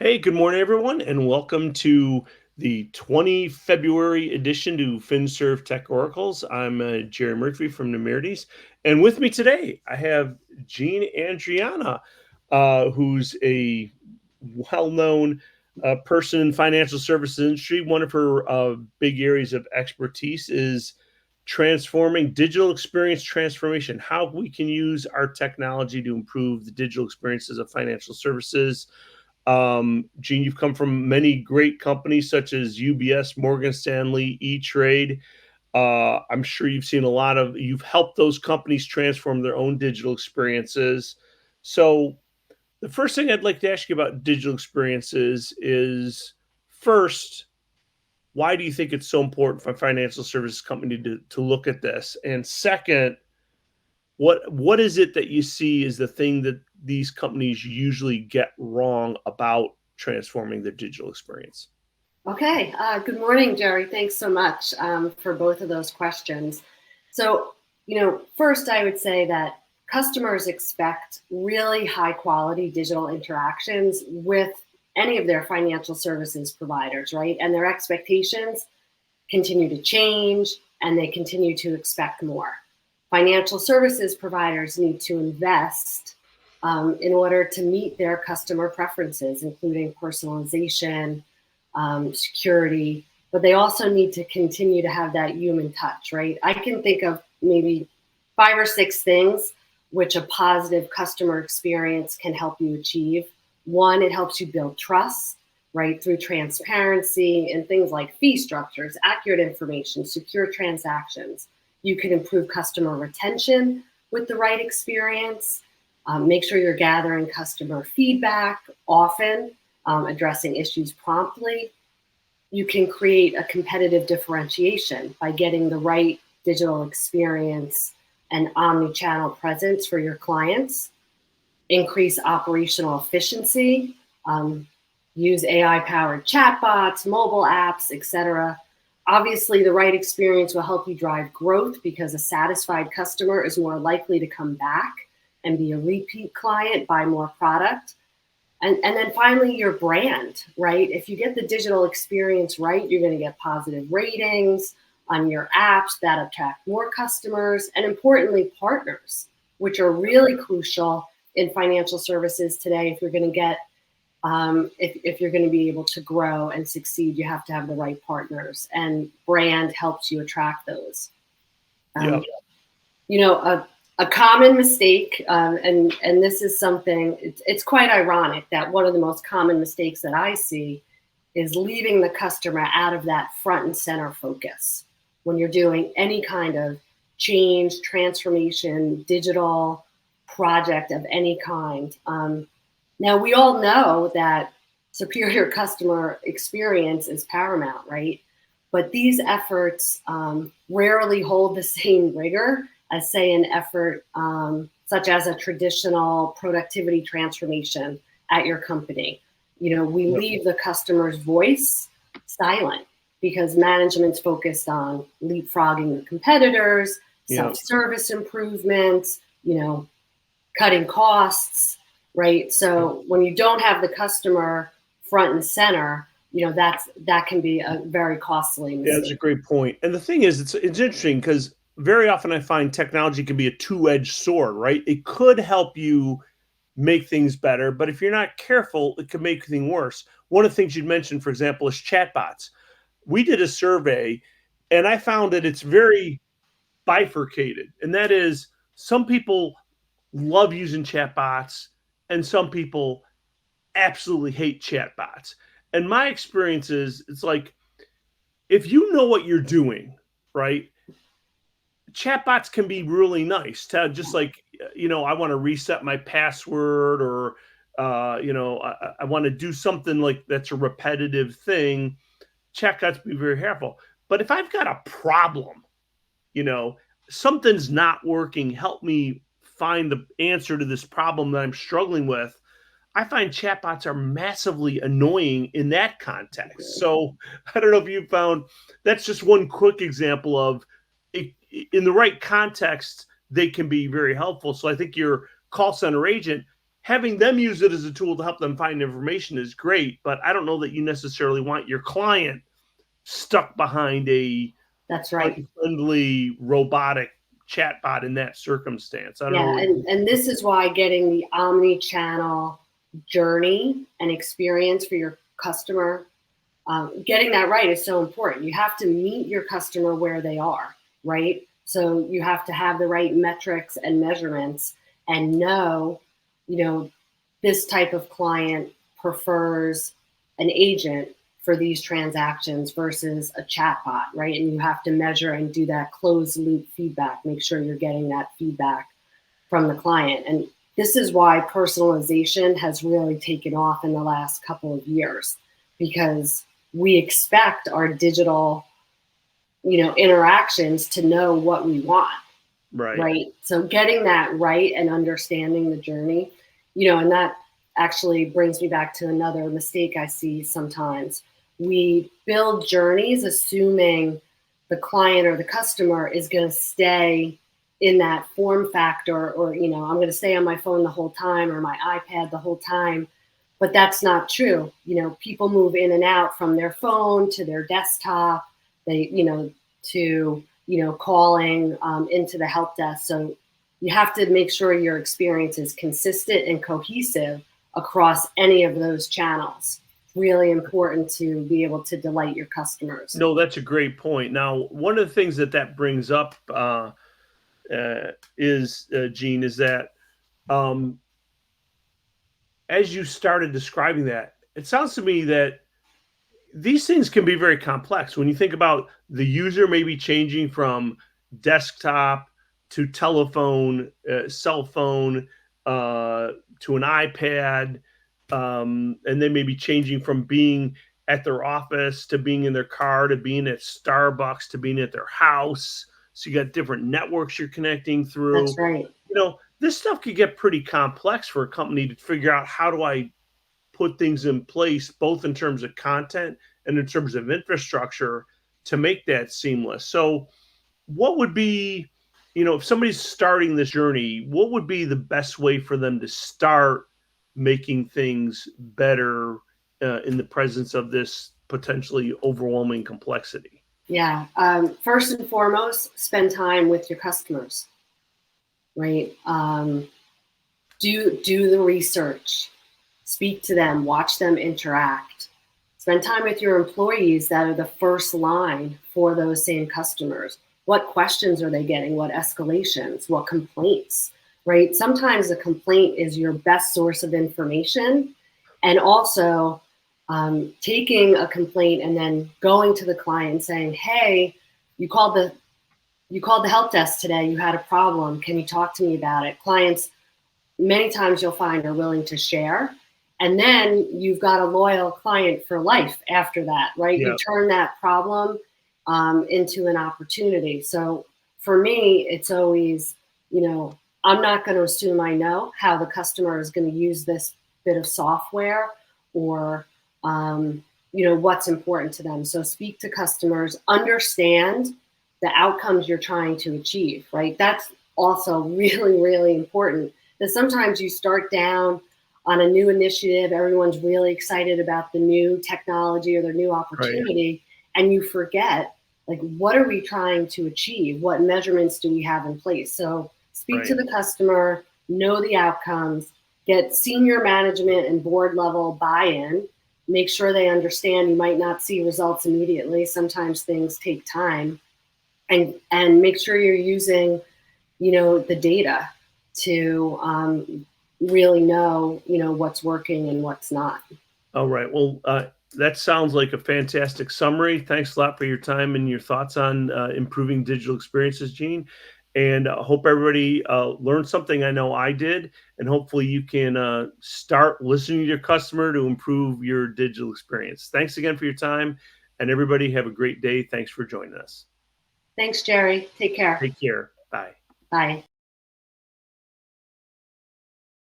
Hey, good morning, everyone, and welcome to the 20 February edition to FinServ Tech Oracles. I'm Jerry Murphy from Nemertes, and with me today I have Jeanne Andreana, who's a well-known person in financial services industry. One of her big areas of expertise is transforming digital experience transformation, how we can use our technology to improve the digital experiences of financial services. Jeanne, you've come from many great companies such as UBS, Morgan Stanley, E Trade. I'm sure you've helped those companies transform their own digital experiences. So, the first thing I'd like to ask you about digital experiences is first, why do you think it's so important for a financial services company to look at this? And second, what is it that you see is the thing that these companies usually get wrong about transforming their digital experience? Okay. Good morning, Jerry. Thanks so much for both of those questions. So, first I would say that customers expect really high quality digital interactions with any of their financial services providers, right? And their expectations continue to change and they continue to expect more. Financial services providers need to invest in order to meet their customer preferences, including personalization, security, but they also need to continue to have that human touch, right? I can think of maybe 5 or 6 things which a positive customer experience can help you achieve. One, it helps you build trust, right, through transparency and things like fee structures, accurate information, secure transactions. You can improve customer retention with the right experience. Make sure you're gathering customer feedback often, addressing issues promptly. You can create a competitive differentiation by getting the right digital experience and omni-channel presence for your clients. Increase operational efficiency, use AI-powered chatbots, mobile apps, etc. Obviously, the right experience will help you drive growth because a satisfied customer is more likely to come back and be a repeat client, buy more product. And then finally, your brand, right? If you get the digital experience right, you're going to get positive ratings on your apps that attract more customers and importantly, partners, which are really crucial in financial services today. If you're going to get, if you're going to be able to grow and succeed, you have to have the right partners, and brand helps you attract those. Yeah. Um, a common mistake, and this is something, it's quite ironic that one of the most common mistakes that I see is leaving the customer out of that front and center focus when you're doing any kind of change, transformation, digital project of any kind. Now, we all know that superior customer experience is paramount, right? But these efforts rarely hold the same rigor as, say, an effort such as a traditional productivity transformation at your company. We leave the customer's voice silent because management's focused on leapfrogging the competitors, self-service improvements, cutting costs, right? So when you don't have the customer front and center, that can be a very costly mistake. Yeah, that's a great point. And the thing is, it's interesting because very often I find technology can be a two-edged sword, right? It could help you make things better, but if you're not careful, it can make things worse. One of the things you'd mentioned, for example, is chatbots. We did a survey, and I found that it's very bifurcated, and that is some people love using chatbots, and some people absolutely hate chatbots. And my experience is, it's like if you know what you're doing, right? Chatbots can be really nice to just like, I want to reset my password, or I want to do something like that's a repetitive thing. Chatbots be very helpful. But if I've got a problem, you know, something's not working, help me find the answer to this problem that I'm struggling with. I find chatbots are massively annoying in that context. So I don't know if you found that's just one quick example of it, in the right context, they can be very helpful. So I think your call center agent having them use it as a tool to help them find information is great, but I don't know that you necessarily want your client stuck behind a That's right. unfriendly robotic chatbot in that circumstance. I don't know. And this is why getting the omni-channel journey and experience for your customer, getting that right is so important. You have to meet your customer where they are, right? So you have to have the right metrics and measurements and know, this type of client prefers an agent for these transactions versus a chatbot, right? And you have to measure and do that closed loop feedback, make sure you're getting that feedback from the client. And this is why personalization has really taken off in the last couple of years, because we expect our digital, interactions to know what we want, right? So getting that right and understanding the journey, and that actually brings me back to another mistake I see sometimes. We build journeys assuming the client or the customer is going to stay in that form factor, or, I'm going to stay on my phone the whole time or my iPad the whole time. But that's not true. People move in and out from their phone to their desktop, to calling into the help desk. So you have to make sure your experience is consistent and cohesive across any of those channels. Really important to be able to delight your customers. No, that's a great point. Now, one of the things that brings up is, Jeanne, is that as you started describing that, it sounds to me that these things can be very complex. When you think about the user maybe changing from desktop to telephone, cell phone, to an iPad, and then maybe changing from being at their office to being in their car to being at Starbucks to being at their house. So you got different networks you're connecting through. That's right. This stuff could get pretty complex for a company to figure out, how do I put things in place, both in terms of content and in terms of infrastructure, to make that seamless. So what would be, if somebody's starting this journey, what would be the best way for them to start making things better in the presence of this potentially overwhelming complexity? Yeah. First and foremost, spend time with your customers, right? Do the research, speak to them, watch them interact. Spend time with your employees that are the first line for those same customers. What questions are they getting? What escalations? What complaints, right? Sometimes a complaint is your best source of information. And also taking a complaint and then going to the client and saying, hey, you called the help desk today, you had a problem. Can you talk to me about it? Clients, many times you'll find, are willing to share. And then you've got a loyal client for life after that, right? Yeah. You turn that problem into an opportunity. So for me, it's always, I'm not going to assume I know how the customer is going to use this bit of software, or, what's important to them. So speak to customers, understand the outcomes you're trying to achieve, right? That's also really, really important. That sometimes you start down on a new initiative, everyone's really excited about the new technology or their new opportunity, right, and you forget, like, what are we trying to achieve? What measurements do we have in place? So speak to the customer, know the outcomes, get senior management and board level buy-in, make sure they understand you might not see results immediately. Sometimes things take time, and make sure you're using, the data to really know, what's working and what's not. All right. Well, that sounds like a fantastic summary. Thanks a lot for your time and your thoughts on improving digital experiences, Jeanne. And I hope everybody learned something. I know I did. And hopefully you can start listening to your customer to improve your digital experience. Thanks again for your time. And everybody have a great day. Thanks for joining us. Thanks, Jerry. Take care. Take care. Bye. Bye.